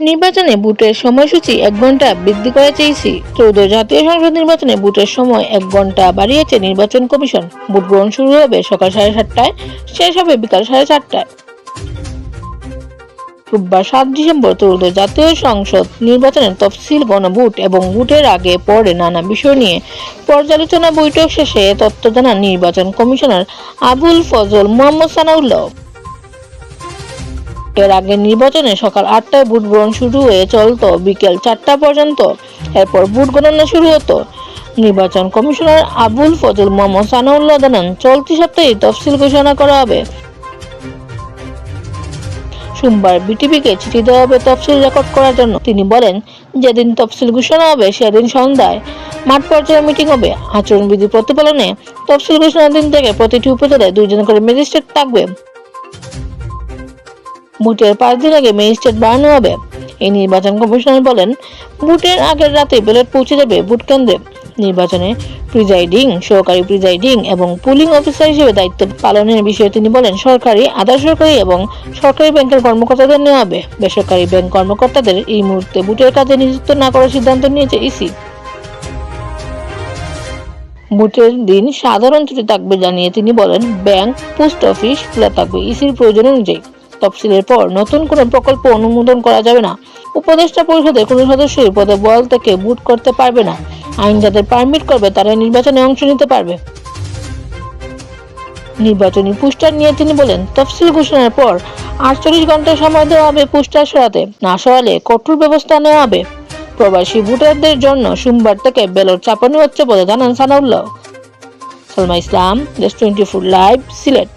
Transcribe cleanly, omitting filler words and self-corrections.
নির্বাচনে ভোটের সময়সূচি 1 ঘন্টা বৃদ্ধি করেছে ইসি। 14 জাতীয় সংসদ নির্বাচনে ভোটের সময় 1 ঘন্টা বাড়িয়েছে নির্বাচন কমিশন। ভোট গ্রহণ শুরু হবে সকাল 7:30টায়, শেষ হবে বিকাল 4:30টায়। রোববার 7 ডিসেম্বর 14 জাতীয় সংসদ নির্বাচনের তফসিল, গণভোট এবং ভোটের আগে পরে নানা বিষয় নিয়ে পর্যালোচনা বৈঠক শেষে তথ্য জানান নির্বাচন কমিশনার আবুল ফজল মোহাম্মদ সানাউল্লাহ। এর আগে নির্বাচনে সকাল 8টায় ভোট গ্রহণ শুরু হয়ে চলতো বিকেল 4টা পর্যন্ত। এরপর ভোট গণনা শুরু হতো। নির্বাচন কমিশনার আবুল ফজল মোহাম্মদ সানাউল্লাহ জানান, চলতি সপ্তাহে তফসিল ঘোষণা করা হবে। সোমবার বিটিভিকে চিঠি দেওয়া হবে তফসিল রেকর্ড করার জন্য। তিনি বলেন, যেদিন তফসিল ঘোষণা হবে সেদিন সন্ধ্যায় মাঠ পর্যায়ে মিটিং হবে। আচরণবিধি প্রতিপালনে তফসিল ঘোষণার দিন থেকে প্রতিটি উপজেলায় 2 জন করে ম্যাজিস্ট্রেট থাকবে। ভোটের 5 দিন আগে ম্যাজিস্ট্রেট বাড়ানো হবে। এই নির্বাচন কমিশনার বলেন, ভোটের আগের রাতে ব্যালট পৌঁছে যাবে ভোট কেন্দ্রে। নির্বাচনে প্রিজাইডিং, সহকারী প্রিজাইডিং এবং পুলিং অফিসার হিসেবে দায়িত্ব পালনের বিষয়ে তিনি বলেন, সরকারি, আধা সরকারি এবং সরকারি ব্যাংকের কর্মকর্তাদের নেওয়া হবে। বেসরকারি ব্যাংক কর্মকর্তাদের এই মুহূর্তে ভোটের কাজে নিযুক্ত না করার সিদ্ধান্ত নিয়েছে ইসি। ভোটের দিন সাধারণ ছুটি থাকবে জানিয়ে তিনি বলেন, ব্যাংক, পোস্ট অফিস খোলা থাকবে ইসির প্রয়োজন অনুযায়ী। তফসিলের পর নতুন কোনো প্রকল্প অনুমোদন করা যাবে না। উপদেষ্টা পরিষদের কোনো সদস্যই পদে বহাল থেকে ভোট করতে পারবে না। আইন যাদের পারমিট করবে তারা নির্বাচনে অংশ নিতে পারবে। নির্বাচনী পোস্টার নিয়ে তিনি বলেন, তফসিল ঘোষণার পর 48 ঘন্টা সময় দেওয়া হবে পোস্টার সরাতে। না সরালে কঠোর ব্যবস্থা নেওয়া হবে। প্রবাসী ভোটারদের জন্য সোমবার থেকে ব্যালট ছাপানো হচ্ছে বলে জানান সানাউল্লাহ। সালমা ইসলাম, দেশ 24 লাইভ, সিলেট।